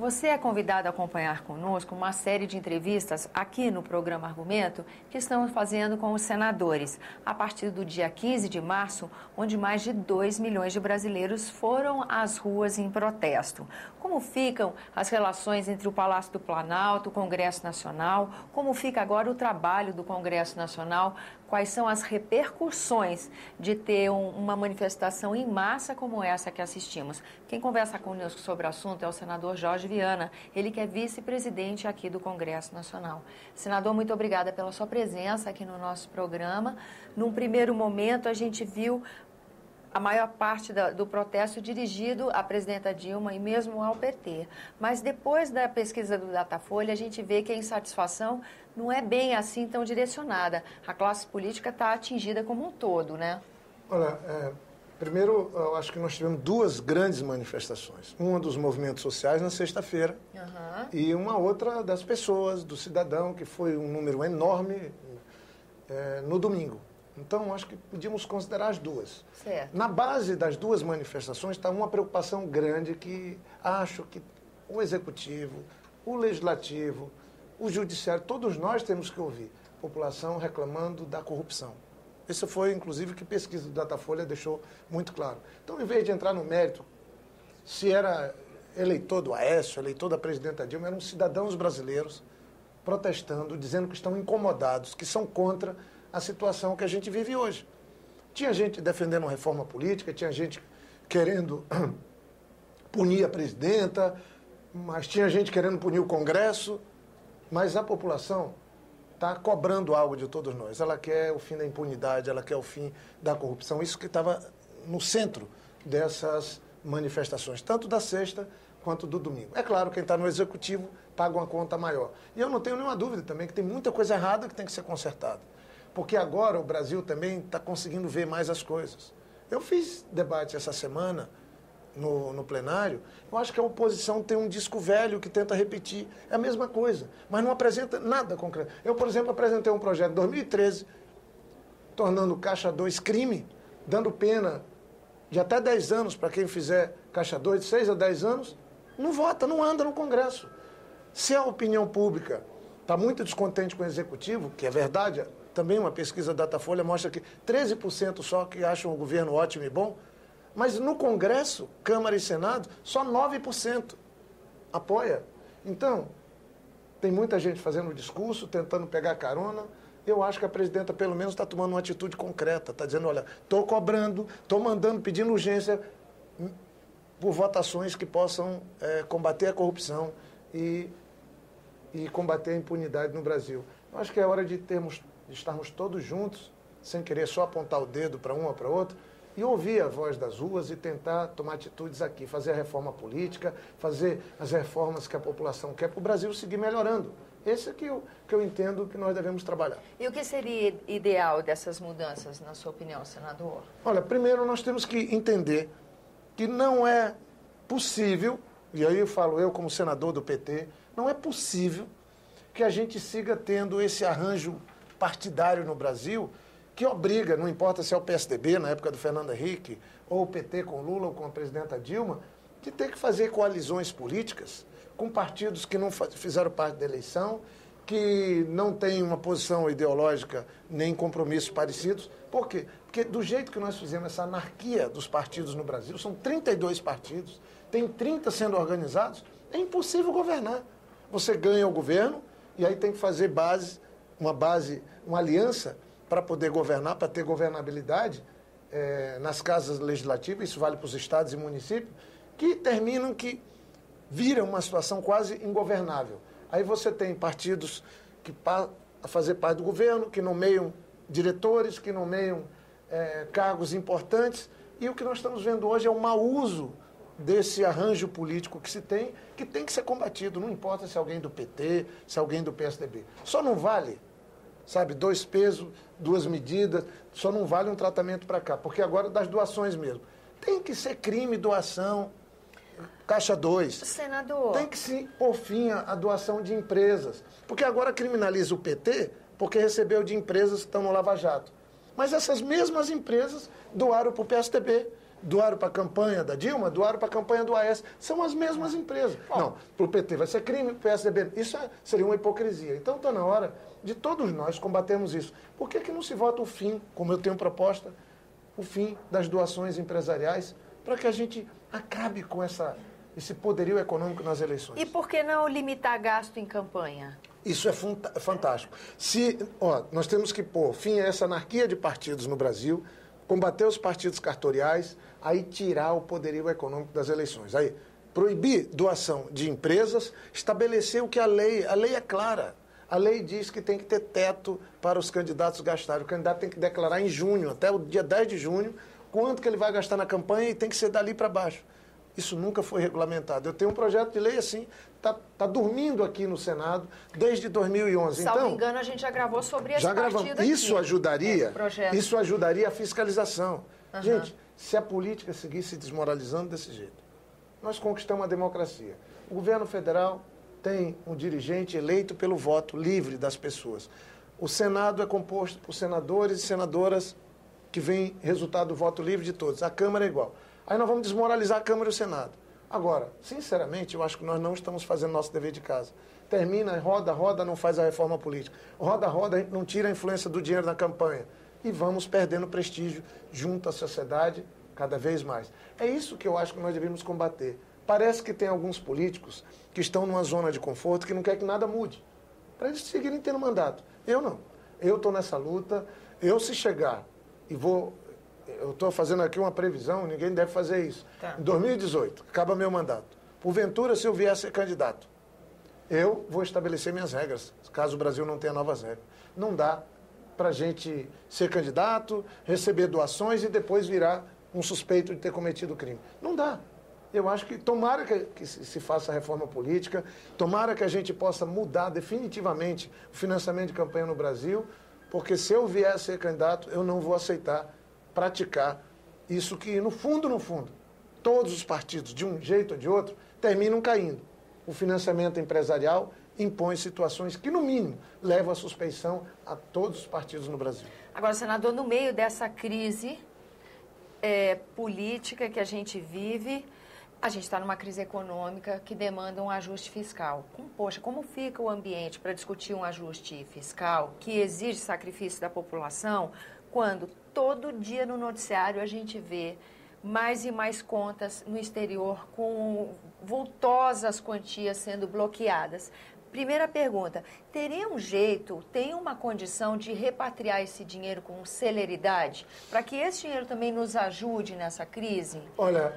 Você é convidado a acompanhar conosco uma série de entrevistas aqui no programa Argumento que estamos fazendo com os senadores, a partir do dia 15 de março, onde mais de 2 milhões de brasileiros foram às ruas em protesto. Como ficam as relações entre o Palácio do Planalto, o Congresso Nacional? Como fica agora o trabalho do Congresso Nacional? Quais são as repercussões de ter uma manifestação em massa como essa que assistimos? Quem conversa conosco sobre o assunto é o senador Jorge Viana, ele que é vice-presidente aqui do Congresso Nacional. Senador, muito obrigada pela sua presença aqui no nosso programa. Num primeiro momento, a gente viu a maior parte do protesto dirigido à presidenta Dilma e mesmo ao PT. Mas depois da pesquisa do Datafolha, a gente vê que a insatisfação não é bem assim tão direcionada. A classe política está atingida como um todo, né? Olha, primeiro, eu acho que nós tivemos duas grandes manifestações. Uma dos movimentos sociais na sexta-feira e uma outra das pessoas, do cidadão, que foi um número enorme no domingo. Então, acho que podíamos considerar as duas. Certo. Na base das duas manifestações está uma preocupação grande que acho que o Executivo, o Legislativo, o Judiciário, todos nós temos que ouvir. População reclamando da corrupção. Isso foi, inclusive, o que a pesquisa do Datafolha deixou muito claro. Então, em vez de entrar no mérito, se era eleitor do Aécio, eleitor da presidenta Dilma, eram cidadãos brasileiros protestando, dizendo que estão incomodados, que são contra a situação que a gente vive hoje. Tinha gente defendendo uma reforma política, tinha gente querendo punir a presidenta, mas tinha gente querendo punir o Congresso, mas a população está cobrando algo de todos nós. Ela quer o fim da impunidade, ela quer o fim da corrupção. Isso que estava no centro dessas manifestações, tanto da sexta quanto do domingo. É claro, quem está no Executivo paga uma conta maior. E eu não tenho nenhuma dúvida também que tem muita coisa errada que tem que ser consertada. Porque agora o Brasil também está conseguindo ver mais as coisas. Eu fiz debate essa semana no plenário. Eu acho que a oposição tem um disco velho que tenta repetir. É a mesma coisa, mas não apresenta nada concreto. Eu, por exemplo, apresentei um projeto em 2013, tornando Caixa 2 crime, dando pena de até 10 anos para quem fizer Caixa 2, de 6 a 10 anos. Não vota, não anda no Congresso. Se a opinião pública está muito descontente com o Executivo, que é verdade, também uma pesquisa da Datafolha mostra que 13% só que acham o governo ótimo e bom, mas no Congresso, Câmara e Senado, só 9% apoia. Então, tem muita gente fazendo discurso, tentando pegar carona. Eu acho que a presidenta, pelo menos, está tomando uma atitude concreta. Está dizendo, olha, estou cobrando, estou mandando, pedindo urgência por votações que possam combater a corrupção e combater a impunidade no Brasil. Eu acho que é hora de estarmos todos juntos, sem querer só apontar o dedo para um ou para outro, e ouvir a voz das ruas e tentar tomar atitudes aqui, fazer a reforma política, fazer as reformas que a população quer para o Brasil seguir melhorando. Esse é que eu entendo que nós devemos trabalhar. E o que seria ideal dessas mudanças, na sua opinião, senador? Olha, primeiro nós temos que entender que não é possível, e aí eu falo eu como senador do PT, não é possível que a gente siga tendo esse arranjo partidário no Brasil que obriga, não importa se é o PSDB, na época do Fernando Henrique, ou o PT com Lula ou com a presidenta Dilma, de ter que fazer coalizões políticas com partidos que não fizeram parte da eleição, que não têm uma posição ideológica nem compromissos parecidos. Por quê? Porque do jeito que nós fizemos essa anarquia dos partidos no Brasil, são 32 partidos, tem 30 sendo organizados, é impossível governar. Você ganha o governo e aí tem que fazer uma aliança para poder governar, para ter governabilidade nas casas legislativas, isso vale para os estados e municípios, que terminam que viram uma situação quase ingovernável. Aí você tem partidos que a fazer parte do governo, que nomeiam diretores, que nomeiam cargos importantes, e o que nós estamos vendo hoje é o mau uso desse arranjo político que se tem, que tem que ser combatido, não importa se é alguém do PT, se é alguém do PSDB. Só não vale, sabe, 2 pesos, 2 medidas, só não vale um tratamento para cá, porque agora das doações mesmo. Tem que ser crime doação, Caixa 2. Senador. Tem que se pôr fim à doação de empresas, porque agora criminaliza o PT porque recebeu de empresas que estão no Lava Jato. Mas essas mesmas empresas doaram para o PSDB, Doaram para a campanha da Dilma, doaram para a campanha do AS. São as mesmas empresas. Não, para o PT vai ser crime, para o PSDB. Isso seria uma hipocrisia. Então está na hora de todos nós combatermos isso. Por que não se vota o fim, como eu tenho proposta, o fim das doações empresariais, para que a gente acabe com esse poderio econômico nas eleições? E por que não limitar gasto em campanha? Isso é fantástico. Nós temos que pôr fim a essa anarquia de partidos no Brasil, combater os partidos cartoriais, aí tirar o poderio econômico das eleições. Aí, proibir doação de empresas, estabelecer o que a lei é clara. A lei diz que tem que ter teto para os candidatos gastarem. O candidato tem que declarar em junho, até o dia 10 de junho, quanto que ele vai gastar na campanha e tem que ser dali para baixo. Isso nunca foi regulamentado. Eu tenho um projeto de lei assim, está dormindo aqui no Senado desde 2011. Salvo engano, a gente já gravou sobre esse partido aqui. Isso ajudaria a fiscalização. Uhum. Gente, se a política seguir se desmoralizando desse jeito, nós conquistamos a democracia. O governo federal tem um dirigente eleito pelo voto livre das pessoas. O Senado é composto por senadores e senadoras que vêm resultado do voto livre de todos. A Câmara é igual. Aí nós vamos desmoralizar a Câmara e o Senado. Agora, sinceramente, eu acho que nós não estamos fazendo nosso dever de casa. Termina, roda, não faz a reforma política. Roda, a gente não tira a influência do dinheiro na campanha. E vamos perdendo prestígio junto à sociedade cada vez mais. É isso que eu acho que nós devemos combater. Parece que tem alguns políticos que estão numa zona de conforto que não quer que nada mude, para eles seguirem tendo mandato. Eu não. Eu estou nessa luta. Se chegar e eu estou fazendo aqui uma previsão, ninguém deve fazer isso. Tá. Em 2018, acaba meu mandato. Porventura, se eu vier a ser candidato, eu vou estabelecer minhas regras, caso o Brasil não tenha novas regras. Não dá para a gente ser candidato, receber doações e depois virar um suspeito de ter cometido crime. Não dá. Eu acho que tomara que se faça a reforma política, tomara que a gente possa mudar definitivamente o financiamento de campanha no Brasil, porque se eu vier a ser candidato, eu não vou aceitar praticar isso que, no fundo, todos os partidos, de um jeito ou de outro, terminam caindo. O financiamento empresarial impõe situações que, no mínimo, levam à suspeição a todos os partidos no Brasil. Agora, senador, no meio dessa crise política que a gente vive, a gente está numa crise econômica que demanda um ajuste fiscal. Poxa, como fica o ambiente para discutir um ajuste fiscal que exige sacrifício da população quando todo dia no noticiário a gente vê mais e mais contas no exterior com vultosas quantias sendo bloqueadas? Primeira pergunta, teria um jeito, tem uma condição de repatriar esse dinheiro com celeridade, para que esse dinheiro também nos ajude nessa crise? Olha,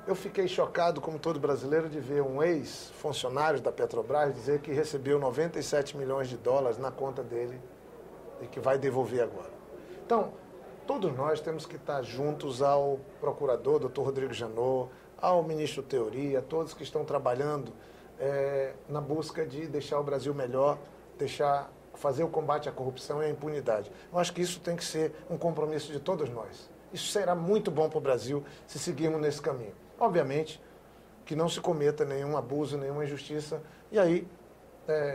eu fiquei chocado, como todo brasileiro, de ver um ex-funcionário da Petrobras dizer que recebeu 97 milhões de dólares na conta dele e que vai devolver agora. Então, todos nós temos que estar juntos ao procurador, doutor Rodrigo Janot, ao ministro Teori, a todos que estão trabalhando na busca de deixar o Brasil melhor, fazer o combate à corrupção e à impunidade. Eu acho que isso tem que ser um compromisso de todos nós. Isso será muito bom para o Brasil se seguirmos nesse caminho. Obviamente que não se cometa nenhum abuso, nenhuma injustiça, e aí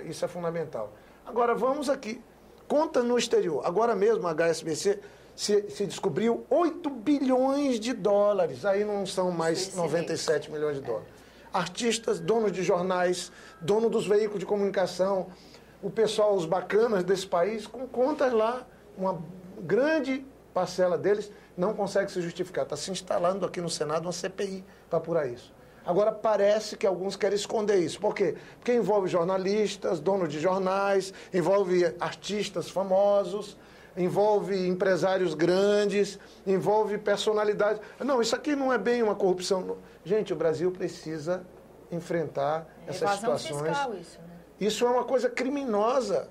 isso é fundamental. Agora, vamos aqui. Conta no exterior. Agora mesmo a HSBC se descobriu 8 bilhões de dólares. Aí não são mais 97 milhões de dólares. Artistas, donos de jornais, dono dos veículos de comunicação, o pessoal, os bacanas desse país, com contas lá, uma grande parcela deles não consegue se justificar. Está se instalando aqui no Senado uma CPI para apurar isso. Agora, parece que alguns querem esconder isso. Por quê? Porque envolve jornalistas, donos de jornais, envolve artistas famosos, envolve empresários grandes, envolve personalidades. Não, isso aqui não é bem uma corrupção. Gente, o Brasil precisa enfrentar essas situações. Fiscal, isso, né? Isso é uma coisa criminosa.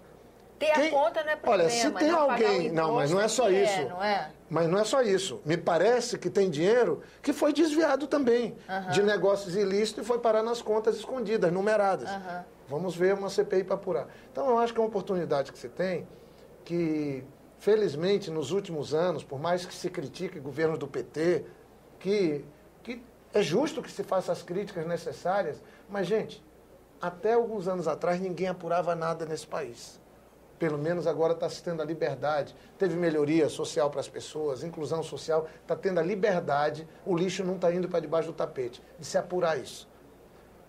Ter a conta não é problema. Olha, se tem alguém... Não, mas não é só isso. Não é? Mas não é só isso. Me parece que tem dinheiro que foi desviado também de negócios ilícitos e foi parar nas contas escondidas, numeradas. Vamos ver uma CPI para apurar. Então, eu acho que é uma oportunidade que se tem que, felizmente, nos últimos anos, por mais que se critique governos do PT, que é justo que se faça as críticas necessárias, mas, gente, até alguns anos atrás ninguém apurava nada nesse país. Pelo menos agora está se tendo a liberdade. Teve melhoria social para as pessoas, inclusão social, está tendo a liberdade, o lixo não está indo para debaixo do tapete, de se apurar isso.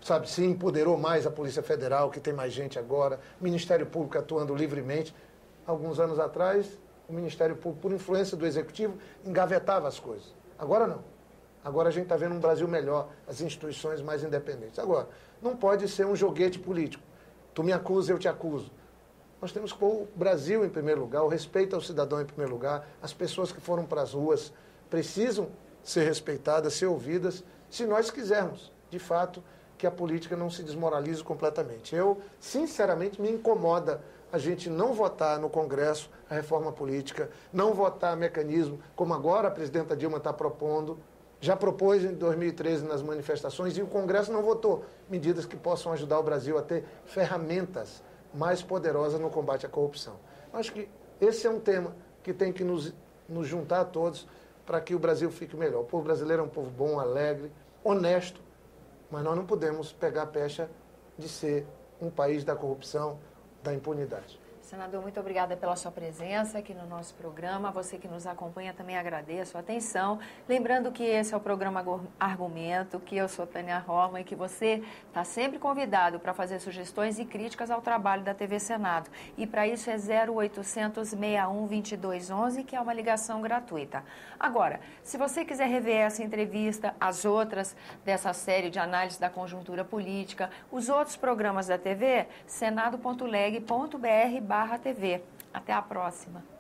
Sabe, se empoderou mais a Polícia Federal, que tem mais gente agora, o Ministério Público atuando livremente. Alguns anos atrás, o Ministério Público, por influência do Executivo, engavetava as coisas. Agora não. Agora a gente está vendo um Brasil melhor, as instituições mais independentes. Agora, não pode ser um joguete político. Tu me acusa, eu te acuso. Nós temos que pôr o Brasil em primeiro lugar, o respeito ao cidadão em primeiro lugar. As pessoas que foram para as ruas precisam ser respeitadas, ser ouvidas, se nós quisermos, de fato, que a política não se desmoralize completamente. Eu, sinceramente, me incomoda a gente não votar no Congresso a reforma política, não votar mecanismo, como agora a presidenta Dilma está propondo, já propôs em 2013 nas manifestações, e o Congresso não votou medidas que possam ajudar o Brasil a ter ferramentas mais poderosas no combate à corrupção. Acho que esse é um tema que tem que nos juntar a todos para que o Brasil fique melhor. O povo brasileiro é um povo bom, alegre, honesto, mas nós não podemos pegar a pecha de ser um país da corrupção, da impunidade. Senador, muito obrigada pela sua presença aqui no nosso programa. Você que nos acompanha, também agradeço a atenção. Lembrando que esse é o programa Argumento, que eu sou Tânia Roma e que você está sempre convidado para fazer sugestões e críticas ao trabalho da TV Senado. E para isso é 0800 61 2211, que é uma ligação gratuita. Agora, se você quiser rever essa entrevista, as outras dessa série de análise da conjuntura política, os outros programas da TV, senado.leg.br/TV. Até a próxima.